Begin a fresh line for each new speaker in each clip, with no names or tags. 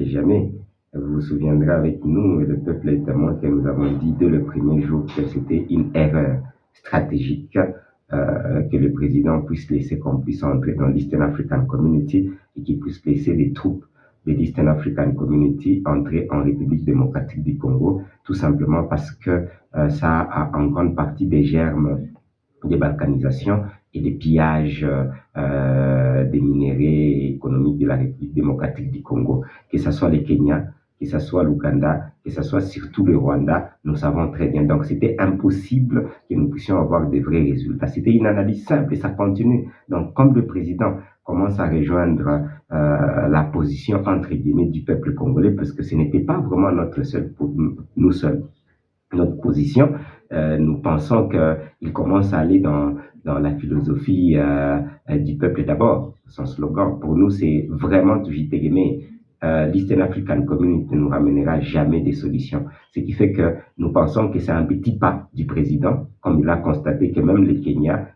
que jamais. Vous vous souviendrez avec nous, et le peuple est témoin, que nous avons dit dès le premier jour que c'était une erreur stratégique que le président puisse laisser qu'on puisse entrer dans l'Eastern African Community et qu'il puisse laisser des troupes de l'Eastern African Community entrer en République démocratique du Congo, tout simplement parce que ça a en grande partie des germes de balkanisation et de pillage des minéraux économiques de la République démocratique du Congo. Que ce soit le Kenya, que ce soit l'Ouganda, que ce soit surtout le Rwanda, nous savons très bien. Donc c'était impossible que nous puissions avoir de vrais résultats. C'était une analyse simple et ça continue. Donc comme le président commence à rejoindre la position entre guillemets du peuple congolais, parce que ce n'était pas vraiment nous seuls. Notre position, nous pensons qu'il commence à aller dans la philosophie du peuple d'abord. Son slogan, pour nous, c'est vraiment toujours aimé. L'Eastern African Community ne nous ramènera jamais des solutions. Ce qui fait que nous pensons que c'est un petit pas du président, comme il a constaté que même le Kenya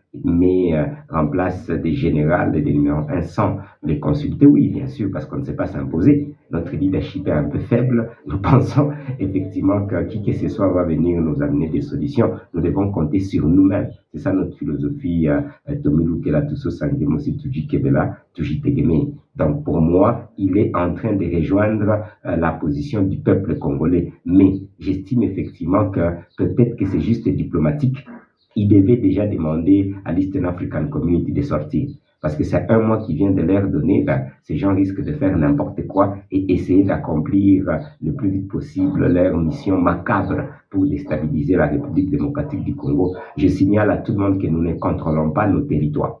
remplace des générales des numéros 1 sans les consulter. Oui, bien sûr, parce qu'on ne sait pas s'imposer. Notre leadership est un peu faible. Nous pensons effectivement que qui que ce soit va venir nous amener des solutions. Nous devons compter sur nous-mêmes. C'est ça notre philosophie. Tomilu Kelatuso Sangemosi Tuji Kebela Tuji Tegeme. Donc pour moi, il est en train de rejoindre la position du peuple congolais. Mais j'estime effectivement que peut-être que c'est juste diplomatique. Il devait déjà demander à l'Eastern African Community de sortir. Parce que c'est un mois qui vient de leur donner, ces gens risquent de faire n'importe quoi et essayer d'accomplir le plus vite possible leur mission macabre pour déstabiliser la République démocratique du Congo. Je signale à tout le monde que nous ne contrôlons pas nos territoires.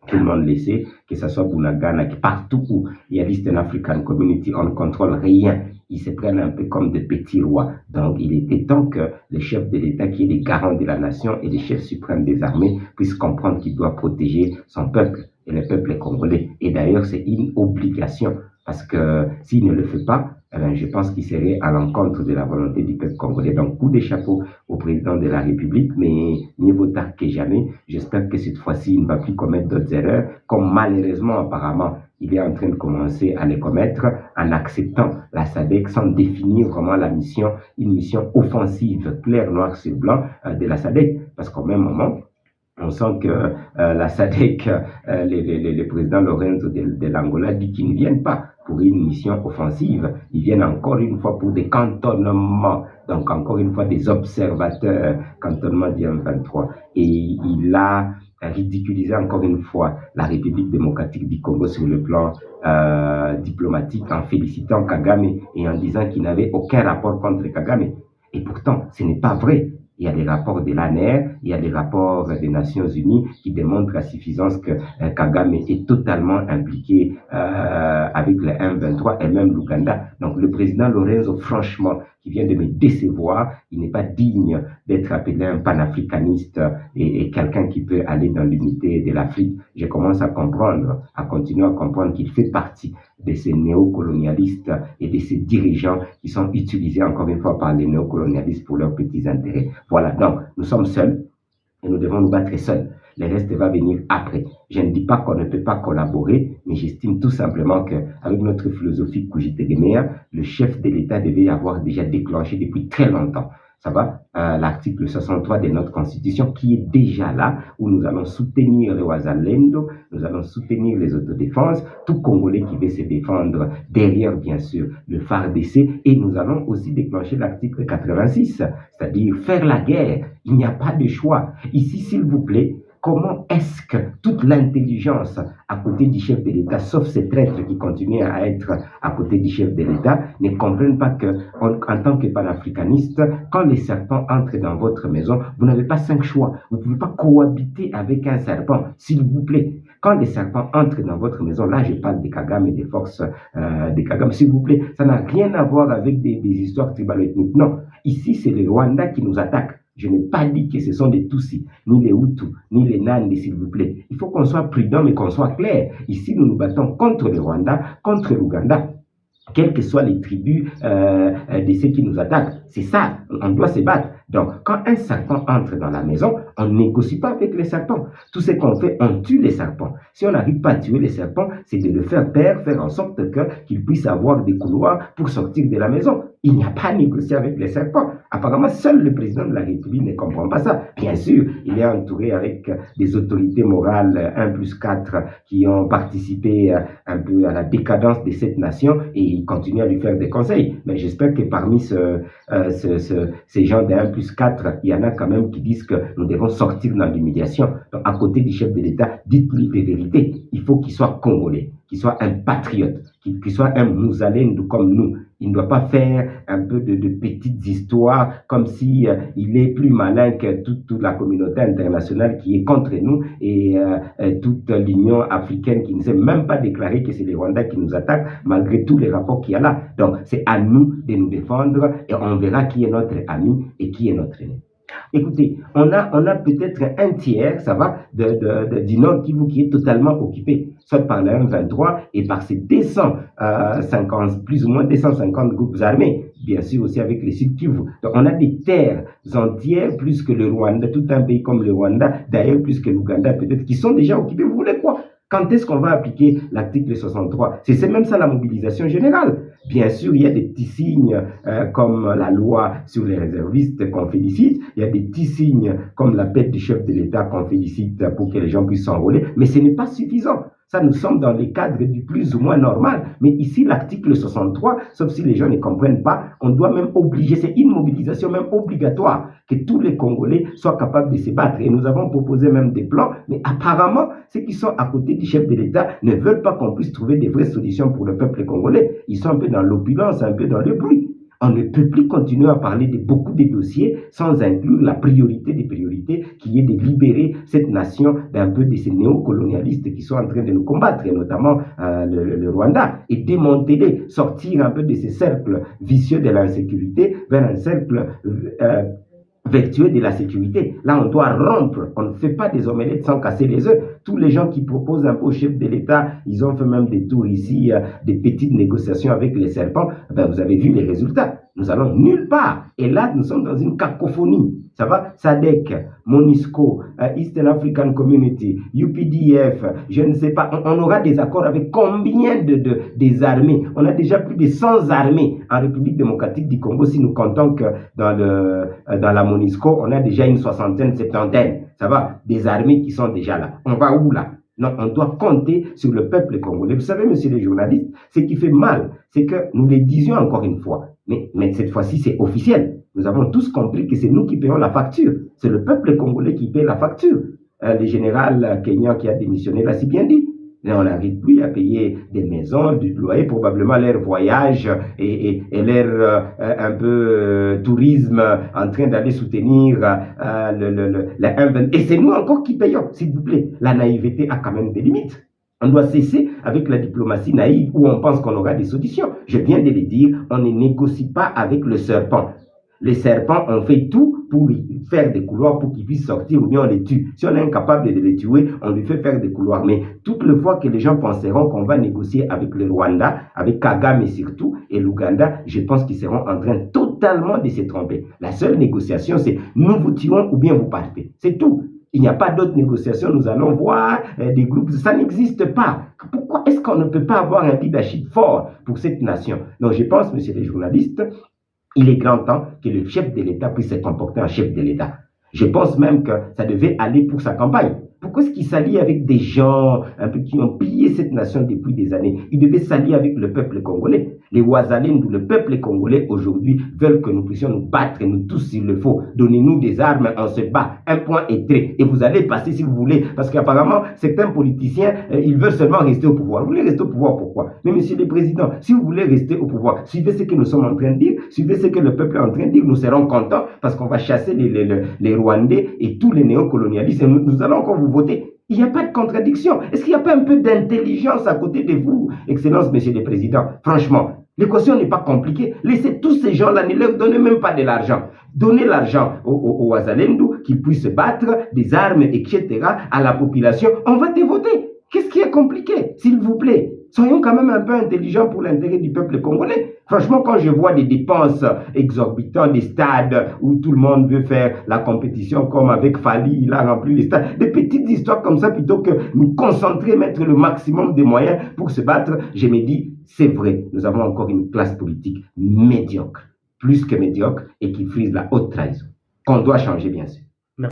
Tout le monde le sait, que ce soit Bunagana, que partout où il y a l'Eastern African Community, on ne contrôle rien. Ils se prennent un peu comme des petits rois. Donc, il était temps que le chef de l'État, qui est le garant de la nation et le chef suprême des armées, puisse comprendre qu'il doit protéger son peuple et le peuple congolais. Et d'ailleurs, c'est une obligation. Parce que s'il ne le fait pas, je pense qu'il serait à l'encontre de la volonté du peuple congolais. Donc, coup de chapeau au président de la République, mais mieux vaut tard que jamais. J'espère que cette fois-ci, il ne va plus commettre d'autres erreurs, comme malheureusement, apparemment, il est en train de commencer à les commettre en acceptant la SADC sans définir vraiment la mission, une mission offensive, claire, noir sur blanc de la SADC. Parce qu'au même moment, on sent que la SADC, le président Lorenzo de l'Angola dit qu'ils ne viennent pas pour une mission offensive, ils viennent encore une fois pour des cantonnements, donc encore une fois des observateurs, cantonnement du M23. Et il a ridiculisé encore une fois la République démocratique du Congo sur le plan diplomatique en félicitant Kagame et en disant qu'il n'avait aucun rapport contre Kagame. Et pourtant, ce n'est pas vrai. Il y a des rapports de l'ANR, il y a des rapports des Nations Unies qui démontrent à suffisance que Kagame est totalement impliqué avec le M23 et même l'Ouganda. Donc le président Lorenzo, franchement, qui vient de me décevoir, il n'est pas digne d'être appelé un panafricaniste et quelqu'un qui peut aller dans l'unité de l'Afrique. Je commence à comprendre, à continuer à comprendre qu'il fait partie de ces néocolonialistes et de ces dirigeants qui sont utilisés encore une fois par les néocolonialistes pour leurs petits intérêts. Voilà, donc nous sommes seuls et nous devons nous battre seuls. Le reste va venir après. Je ne dis pas qu'on ne peut pas collaborer, mais j'estime tout simplement qu'avec notre philosophie Kujitegemea, le chef de l'État devait avoir déjà déclenché depuis très longtemps. Ça va, l'article 63 de notre Constitution qui est déjà là, où nous allons soutenir le Wazalendo, nous allons soutenir les autodéfenses, tout Congolais qui veut se défendre derrière, bien sûr, le FARDC, et nous allons aussi déclencher l'article 86, c'est-à-dire faire la guerre. Il n'y a pas de choix. Ici, s'il vous plaît, comment est-ce que toute l'intelligence à côté du chef de l'État, sauf ces traîtres qui continuent à être à côté du chef de l'État, ne comprennent pas que, en tant que panafricaniste, quand les serpents entrent dans votre maison, vous n'avez pas 5 choix. Vous ne pouvez pas cohabiter avec un serpent, s'il vous plaît. Quand les serpents entrent dans votre maison, là je parle des Kagame et des forces des Kagame, s'il vous plaît, ça n'a rien à voir avec des histoires tribalo-ethniques. Non, ici c'est le Rwanda qui nous attaque. Je n'ai pas dit que ce sont des Tutsis, ni les Hutus, ni les Nandi, s'il vous plaît. Il faut qu'on soit prudent, mais qu'on soit clair. Ici, nous nous battons contre le Rwanda, contre l'Ouganda. quelles que soient les tribus de ceux qui nous attaquent. C'est ça, on doit se battre. Donc, quand un serpent entre dans la maison, on ne négocie pas avec les serpents. Tout ce qu'on fait, on tue les serpents. Si on n'arrive pas à tuer les serpents, c'est de le faire taire, faire en sorte qu'ils puissent avoir des couloirs pour sortir de la maison. Il n'y a pas à négocier avec les serpents. Apparemment, seul le président de la République ne comprend pas ça. Bien sûr, il est entouré avec des autorités morales 1+4 qui ont participé un peu à la décadence de cette nation et il continue à lui faire des conseils. Mais j'espère que parmi ces gens de 1+4, il y en a quand même qui disent que nous devons sortir dans l'humiliation. Donc, à côté du chef de l'État, dites-lui des vérités. Il faut qu'il soit congolais, qu'il soit un patriote, qu'il soit un Mouzalendo comme nous. Il ne doit pas faire un peu de petites histoires comme si il est plus malin que toute la communauté internationale qui est contre nous et toute l'Union africaine qui ne sait même pas déclarer que c'est les Rwandais qui nous attaquent malgré tous les rapports qu'il y a là. Donc c'est à nous de nous défendre et on verra qui est notre ami et qui est notre ennemi. Écoutez, on a peut-être un tiers, ça va, du Nord Kivu qui est totalement occupé, soit par la M23 et par ces 250, plus ou moins 250 groupes armés, bien sûr aussi avec les Sud Kivu. Donc on a des terres entières, plus que le Rwanda, tout un pays comme le Rwanda, d'ailleurs plus que l'Ouganda peut-être, qui sont déjà occupés. Vous voulez quoi? Quand est-ce qu'on va appliquer l'article 63? C'est même ça la mobilisation générale. Bien sûr, il y a des petits signes comme la loi sur les réservistes qu'on félicite. Il y a des petits signes comme la paix du chef de l'État qu'on félicite pour que les gens puissent s'enrôler. Mais ce n'est pas suffisant. Ça, nous sommes dans les cadres du plus ou moins normal. Mais ici, l'article 63, sauf si les gens ne comprennent pas, on doit même obliger, c'est une mobilisation même obligatoire, que tous les Congolais soient capables de se battre. Et nous avons proposé même des plans, mais apparemment, ceux qui sont à côté du chef de l'État ne veulent pas qu'on puisse trouver des vraies solutions pour le peuple congolais. Ils sont un peu dans l'opulence, un peu dans le bruit. On ne peut plus continuer à parler de beaucoup de dossiers sans inclure la priorité des priorités qui est de libérer cette nation d'un peu de ces néocolonialistes qui sont en train de nous combattre, et notamment le Rwanda, et démanteler, sortir un peu de ces cercles vicieux de l'insécurité vers un cercle vertueux de la sécurité. Là, on doit rompre. On ne fait pas des omelettes sans casser les œufs. Tous les gens qui proposent un peu au chef de l'État, ils ont fait même des tours ici, des petites négociations avec les serpents. Ben, vous avez vu les résultats. Nous allons nulle part. Et là, nous sommes dans une cacophonie. Ça va? SADC, MONUSCO, Eastern African Community, UPDF, je ne sais pas. On aura des accords avec combien des armées? On a déjà plus de 100 armées en République démocratique du Congo. Si nous comptons que dans la MONUSCO, on a déjà une soixantaine, septantaine. Ça va? Des armées qui sont déjà là. On va où là? Non, on doit compter sur le peuple congolais. Vous savez, messieurs les journalistes, ce qui fait mal, c'est que nous le disions encore une fois, mais cette fois-ci, c'est officiel. Nous avons tous compris que c'est nous qui payons la facture. C'est le peuple congolais qui paye la facture. Le général kenyan qui a démissionné l'a si bien dit. Et on n'arrive plus à payer des maisons, du loyer, probablement leur voyage et leur un peu tourisme en train d'aller soutenir la M20. Et c'est nous encore qui payons, s'il vous plaît. La naïveté a quand même des limites. On doit cesser avec la diplomatie naïve où on pense qu'on aura des solutions. Je viens de le dire, on ne négocie pas avec le serpent. Les serpents ont fait tout pour lui faire des couloirs pour qu'ils puissent sortir ou bien on les tue. Si on est incapable de les tuer, on lui fait faire des couloirs. Mais toutes les fois que les gens penseront qu'on va négocier avec le Rwanda, avec Kagame surtout, et l'Ouganda, je pense qu'ils seront en train totalement de se tromper. La seule négociation, c'est nous vous tuons ou bien vous partez. C'est tout. Il n'y a pas d'autre négociation. Nous allons voir des groupes. Ça n'existe pas. Pourquoi est-ce qu'on ne peut pas avoir un leadership fort pour cette nation? Donc je pense, messieurs les journalistes, il est grand temps que le chef de l'État puisse se comporter en chef de l'État. Je pense même que ça devait aller pour sa campagne. Pourquoi est-ce qu'il s'allie avec des gens un peu qui ont pillé cette nation depuis des années? Il devait s'allier avec le peuple congolais. Les Ouazalènes, le peuple congolais aujourd'hui veulent que nous puissions nous battre, nous tous s'il le faut. Donnez-nous des armes, on se bat. Un point est trait. Et vous allez passer si vous voulez. Parce qu'apparemment, certains politiciens, ils veulent seulement rester au pouvoir. Vous voulez rester au pouvoir, pourquoi? Mais monsieur le président, si vous voulez rester au pouvoir, suivez ce que nous sommes en train de dire, suivez ce que le peuple est en train de dire, nous serons contents parce qu'on va chasser les Rwandais et tous les néocolonialistes. Et nous allons encore vous voter. Il n'y a pas de contradiction. Est-ce qu'il n'y a pas un peu d'intelligence à côté de vous, Excellence, monsieur le Président? Franchement, l'équation n'est pas compliquée. Laissez tous ces gens-là, ne leur donnez même pas de l'argent. Donnez l'argent aux Ouazalendou, qu'ils puissent se battre, des armes, etc., à la population. On va te voter. Qu'est-ce qui est compliqué? S'il vous plaît, soyons quand même un peu intelligents pour l'intérêt du peuple congolais. Franchement, quand je vois des dépenses exorbitantes, des stades où tout le monde veut faire la compétition, comme avec Fali, il a rempli les stades, des petites histoires comme ça, plutôt que nous concentrer, mettre le maximum de moyens pour se battre, je me dis, c'est vrai, nous avons encore une classe politique médiocre, plus que médiocre, et qui frise la haute trahison, qu'on doit changer, bien sûr.
Non.